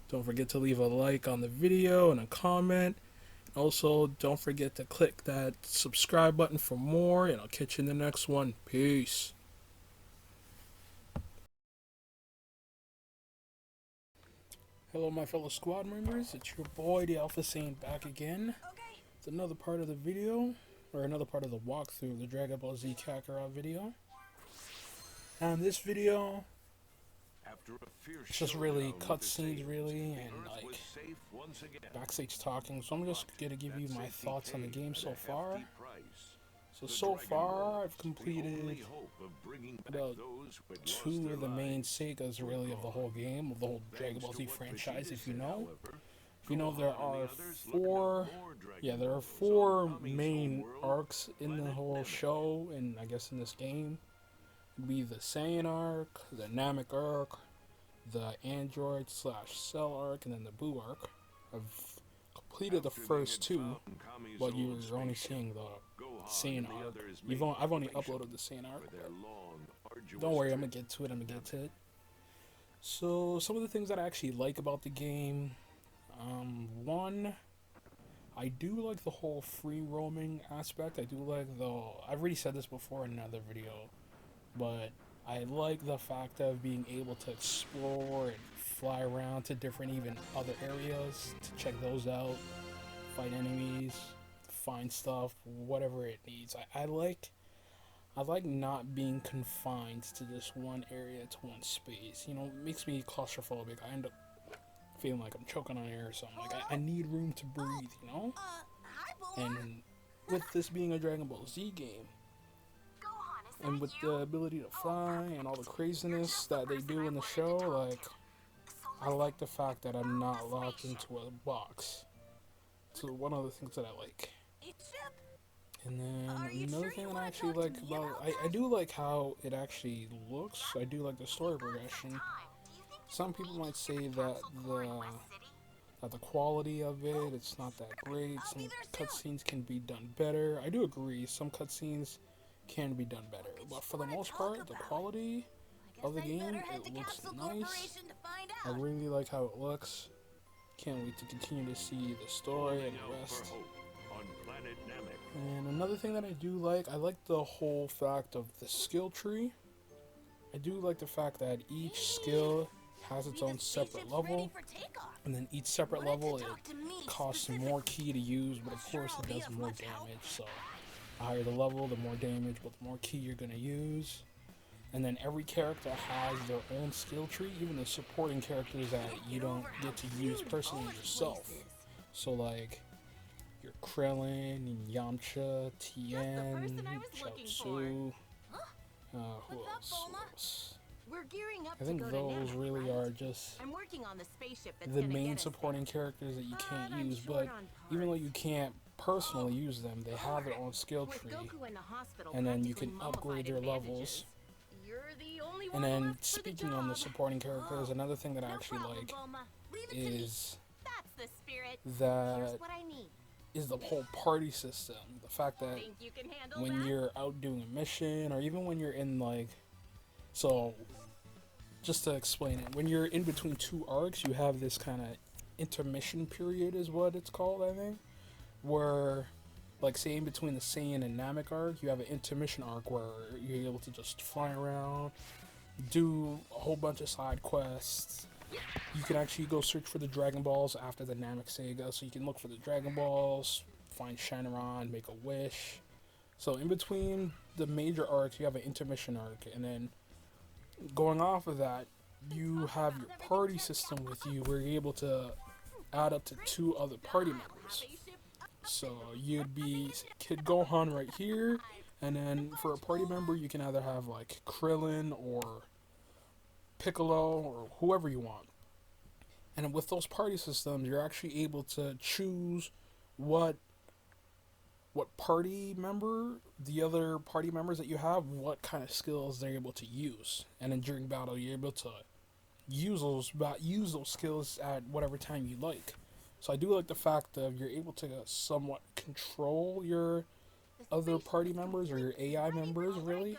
Don't forget to leave a like on the video and a comment. Also, don't forget to click that subscribe button for more, and I'll catch you in the next one. Peace. Hello, my fellow squad members. It's your boy, the Alpha Saint, back again. It's another part of the video, or another part of the walkthrough of the Dragon Ball Z Kakarot video. And this video, it's just really cutscenes, really, and like backstage talking. So I'm just gonna give you my thoughts on the game so far. So far, I've completed about two of the main sagas, really, of the whole game, of the whole Dragon Ball Z franchise. If you know, there are four main arcs in the whole show, and I guess in this game, it'd be the Saiyan arc, the Namek arc, the Android / Cell arc, and then the Boo arc. I've completed the first two, but you're only seeing the Saiyan arc. I've only uploaded the Saiyan arc. Don't worry, I'm gonna get to it. So some of the things that I actually like about the game, one, I do like the whole free roaming aspect. I've already said this before in another video, but I like the fact of being able to explore and fly around to different, even other areas, to check those out, fight enemies, find stuff, whatever it needs. I like not being confined to just one area, to one space. You know, it makes me claustrophobic. I end up feeling like I'm choking on air or something. Like I need room to breathe, you know? And with this being a Dragon Ball Z game, and with the ability to fly and all the craziness that they do in the show, like, I like the fact that I'm not locked into a box. So one of the things that I like. And then another thing that I actually like about, I do like how it actually looks. I do like the story progression. Some people might say that the quality of it's not that great. Some cutscenes can be done better. I do agree, some cutscenes can be done better, but for the most part, the quality of the game, it looks nice. I really like how it looks. Can't wait to continue to see the story and the rest. And another thing that I like the whole fact of the skill tree. I do like the fact that each skill has its own separate level, and then each separate level, it costs more ki to use, but of course it does more damage. So the higher the level, the more damage, but the more ki you're gonna use. And then every character has their own skill tree, even the supporting characters that you don't get to use personally yourself. So like your Krillin, and Yamcha, Tien, Chaozu, who else? I think those really are just the main supporting characters that you can't use, but even though you can't personally use them, they have their own skill tree, and then you can upgrade their levels. And then speaking on the supporting characters, another thing that I actually like is the whole party system. The fact that when you're out doing a mission, or even when you're in so just to explain it, when you're in between two arcs, you have this kind of intermission period, is what it's called, I think, where, like, say in between the Saiyan and Namek arc, you have an intermission arc where you're able to just fly around, do a whole bunch of side quests. You can actually go search for the Dragon Balls after the Namek saga, so you can look for the Dragon Balls, find Shenron, make a wish. So in between the major arcs, you have an intermission arc, and then going off of that, you have your party system with you, where you're able to add up to 2 other party members. So you'd be Kid Gohan right here, and then for a party member, you can either have like Krillin or Piccolo or whoever you want. And with those party systems, you're actually able to choose what party member, the other party members that you have, what kind of skills they're able to use. And then during battle, you're able to use those skills at whatever time you like. So I do like the fact that you're able to somewhat control your other party members, or your AI members, really.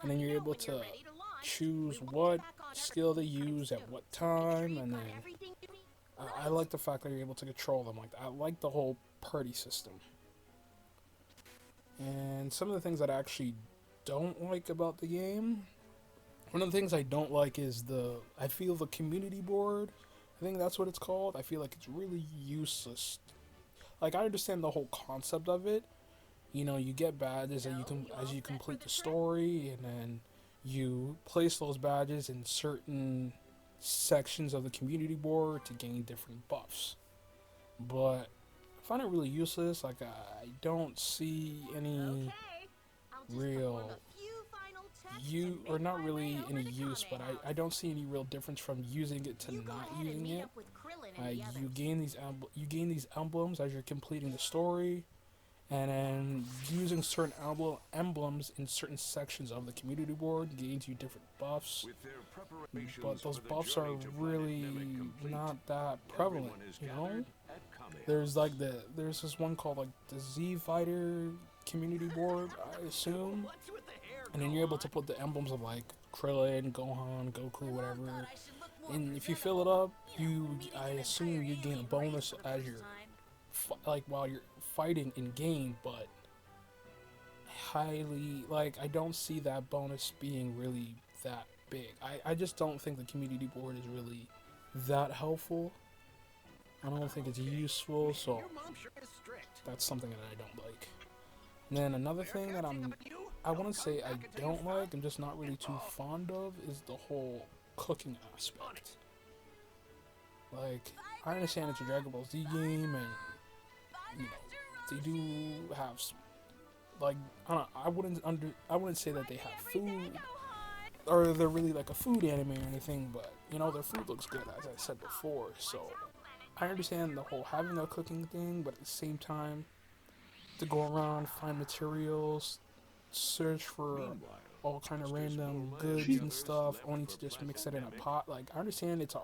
And then you're able to choose what skill they use at what time, and then I like the fact that you're able to control them like that. I like the whole party system. And some of the things that I actually don't like about the game, one of the things I don't like is I feel the community board, I think that's what it's called. I feel like it's really useless. Like, I understand the whole concept of it. You know, you get badges and as you complete the story, and then you place those badges in certain sections of the community board to gain different buffs. But I find it really useless. Like, I don't see any real or not really any use, but I don't see any real difference from using it to not using it. You gain these emblems as you're completing the story, and then using certain emblems in certain sections of the community board gains you different buffs. But those buffs are really not that prevalent, you know? There's this one called like the Z Fighter community board, I assume. And then you're able to put the emblems of like Krillin, Gohan, Goku, whatever. And if you fill it up, I assume you gain a bonus as you're while you're fighting in game, but I don't see that bonus being really that big. I just don't think the community board is really that helpful. I don't think it's useful, so that's something that I don't like. And then another thing that I wouldn't say I don't like, I'm just not really too fond of, is the whole cooking aspect. Like, I understand it's a Dragon Ball Z game, and you know, they do have like, I wouldn't say that they have food or they're really like a food anime or anything, but you know, their food looks good, as I said before. So I understand the whole having a cooking thing, but at the same time, to go around, find materials, search for all kind of random goods and stuff, only to just mix it in a pot. Like, I understand it's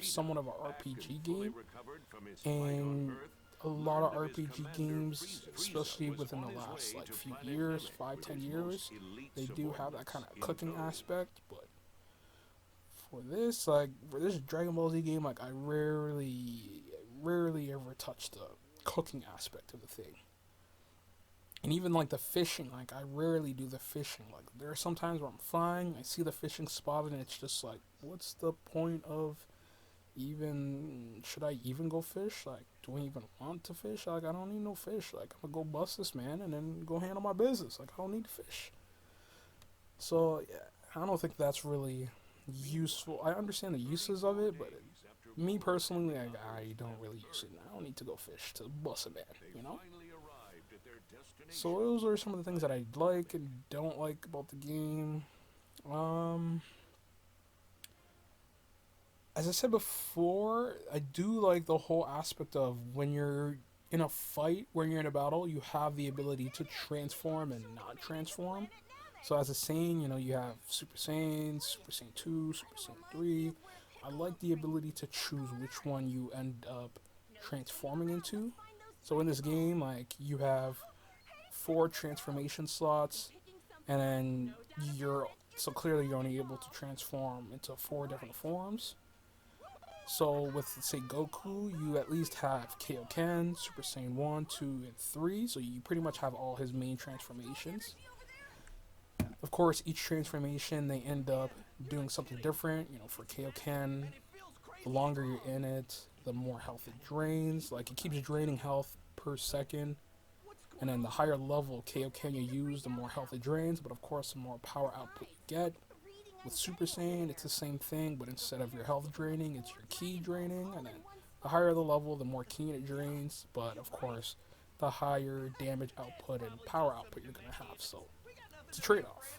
somewhat of an RPG game, and a lot of RPG games, especially within the last like few years, 5-10 years, they do have that kind of cooking aspect. But for this Dragon Ball Z game, like, I rarely ever touch the cooking aspect of the thing. And even like the fishing, like, I rarely do the fishing. Like, there are some times where I'm flying, I see the fishing spot, and it's just like, what's the point of should I even go fish? Like, do I even want to fish? Like, I don't need no fish. Like, I'm gonna go bust this man and then go handle my business. Like, I don't need to fish. So, yeah, I don't think that's really useful. I understand the uses of it, but me personally, like, I don't really use it. I don't need to go fish to bust a man, you know? So those are some of the things that I like and don't like about the game. As I said before, I do like the whole aspect of when you're in a fight, when you're in a battle, you have the ability to transform and not transform. So as a Saiyan, you know, you have Super Saiyan, Super Saiyan 2, Super Saiyan 3. I like the ability to choose which one you end up transforming into. So in this game, like, you have 4 transformation slots, and then clearly you're only able to transform into 4 different forms. So with, say, Goku, you at least have Kaioken, Super Saiyan 1, 2, and 3, so you pretty much have all his main transformations. Of course, each transformation, they end up doing something different. You know, for Kaioken, the longer you're in it, the more health it drains. Like, it keeps draining health per second. And then the higher level Kaioken you use, the more health it drains, but of course the more power output you get. With Super Saiyan, it's the same thing, but instead of your health draining, it's your ki draining, and then the higher the level, the more ki it drains, but of course, the higher damage output and power output you're gonna have, so it's a trade-off.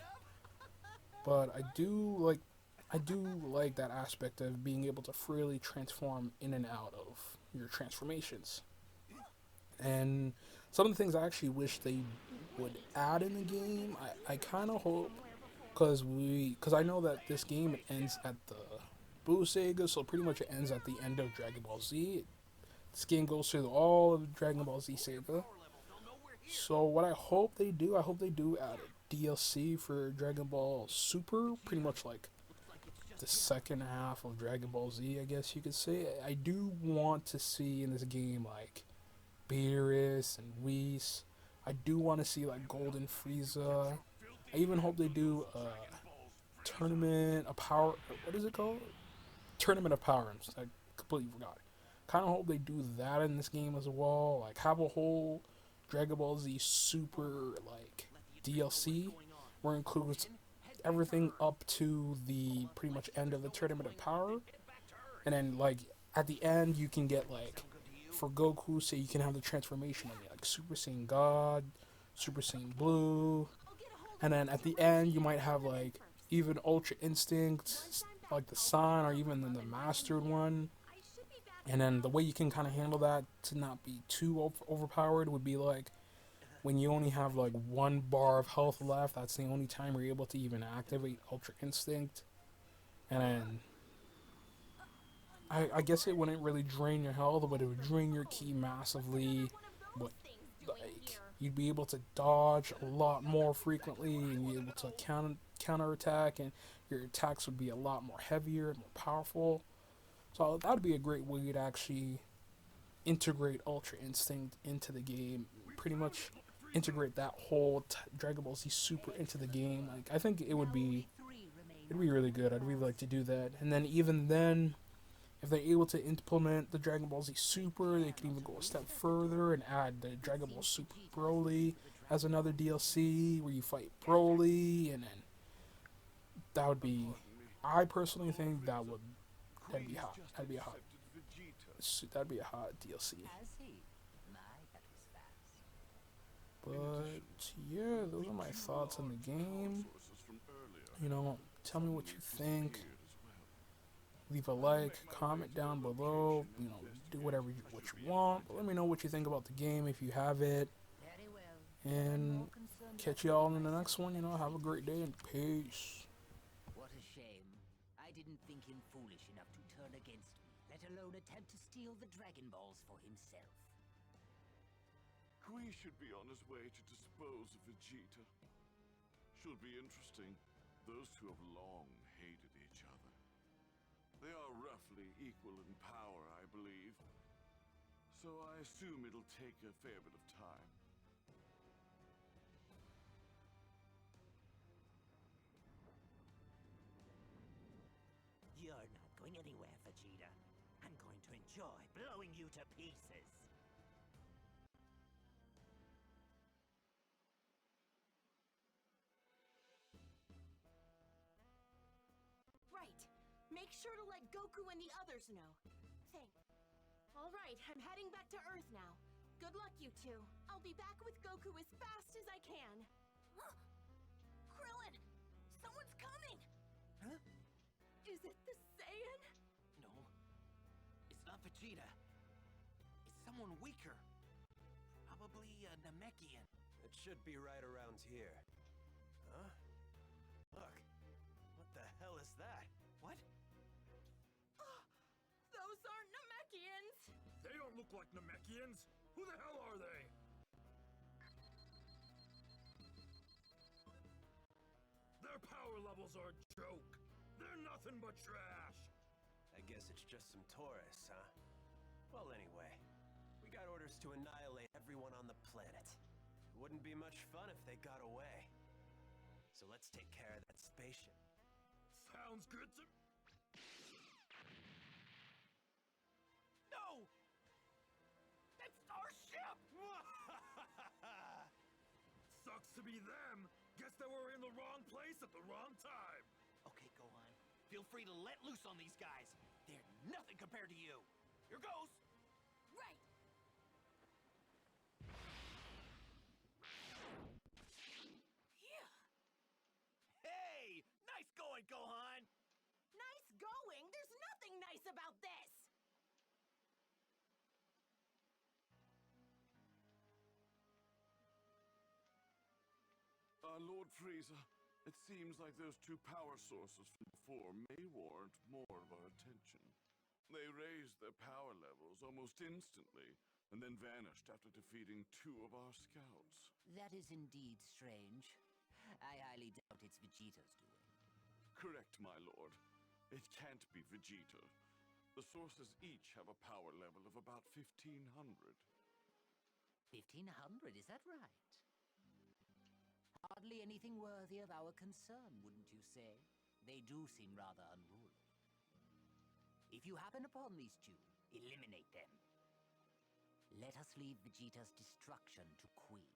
But I do like that aspect of being able to freely transform in and out of your transformations. And some of the things I actually wish they would add in the game, I kind of hope, because I know that this game ends at the Buu Saga, so pretty much it ends at the end of Dragon Ball Z. This game goes through all of Dragon Ball Z Saga. So what I hope they do add a DLC for Dragon Ball Super, pretty much like the second half of Dragon Ball Z, I guess you could say. I do want to see in this game like Beerus and Whis. I do want to see like Golden Frieza. I even hope they do a tournament, a power. What is it called? Tournament of Powers. I completely forgot. Kind of hope they do that in this game as well. Like have a whole Dragon Ball Z Super like DLC where it includes everything up to the pretty much end of the Tournament of Power, and then like at the end you can get like for Goku, say you can have the transformation of like Super Saiyan God, Super Saiyan Blue, and then at the end you might have like even Ultra Instinct, like the Sun, or even the Mastered one. And then the way you can kind of handle that to not be too overpowered would be like when you only have like 1 bar of health left, that's the only time you're able to even activate Ultra Instinct. And then I guess it wouldn't really drain your health, but it would drain your ki massively. But like you'd be able to dodge a lot more frequently, and be able to counterattack, and your attacks would be a lot more heavier and more powerful. So that would be a great way to actually integrate Ultra Instinct into the game. Pretty much integrate that whole Dragon Ball Z Super into the game. Like I think it'd be really good. I'd really like to do that. And then even then, if they're able to implement the Dragon Ball Z Super, they can even go a step further and add the Dragon Ball Super Broly as another DLC where you fight Broly, and then that would be. I personally think that'd be hot. That'd be a hot DLC. But yeah, those are my thoughts on the game. You know, tell me what you think. Leave a like, comment down below. You know, do whatever what you want. But let me know what you think about the game if you have it. And catch y'all in the next one. You know, have a great day and peace. What a shame. I didn't think him foolish enough to turn against me, let alone attempt to steal the Dragon Balls for himself. Kui should be on his way to dispose of Vegeta. Should be interesting. Those two have long hated each other. They are roughly equal in power, I believe. So I assume it'll take a fair bit of time. You're not going anywhere, Vegeta. I'm going to enjoy blowing you to pieces. Right. Make sure to let Goku and the others know. Thanks. All right, I'm heading back to Earth now. Good luck, you two. I'll be back with Goku as fast as I can. Krillin! Someone's coming! Huh? Is it the Saiyan? No. It's not Vegeta. It's someone weaker. Probably a Namekian. It should be right around here. Huh? Look. What the hell is that? What? Those aren't Namekians! They don't look like Namekians! Who the hell are they? Their power levels are a joke! They're nothing but trash! I guess it's just some tourists, huh? Well, anyway, we got orders to annihilate everyone on the planet. Wouldn't be much fun if they got away. So let's take care of that spaceship. Sounds good to... No! That's our ship! Sucks to be them! Guess they were in the wrong place at the wrong time! Okay, Gohan. Feel free to let loose on these guys. They're nothing compared to you. Here goes! Right! Hey! Nice going, Gohan! Nice going! There's nothing nice about this! Lord Frieza, it seems like those two power sources from before may warrant more of our attention. They raised their power levels almost instantly, and then vanished after defeating 2 of our scouts. That is indeed strange. I highly doubt it's Vegeta's doing. Correct, my lord. It can't be Vegeta. The sources each have a power level of about 1,500. 1,500, is that right? Hardly anything worthy of our concern, wouldn't you say? They do seem rather unruly. If you happen upon these two, eliminate them. Let us leave Vegeta's destruction to Kui.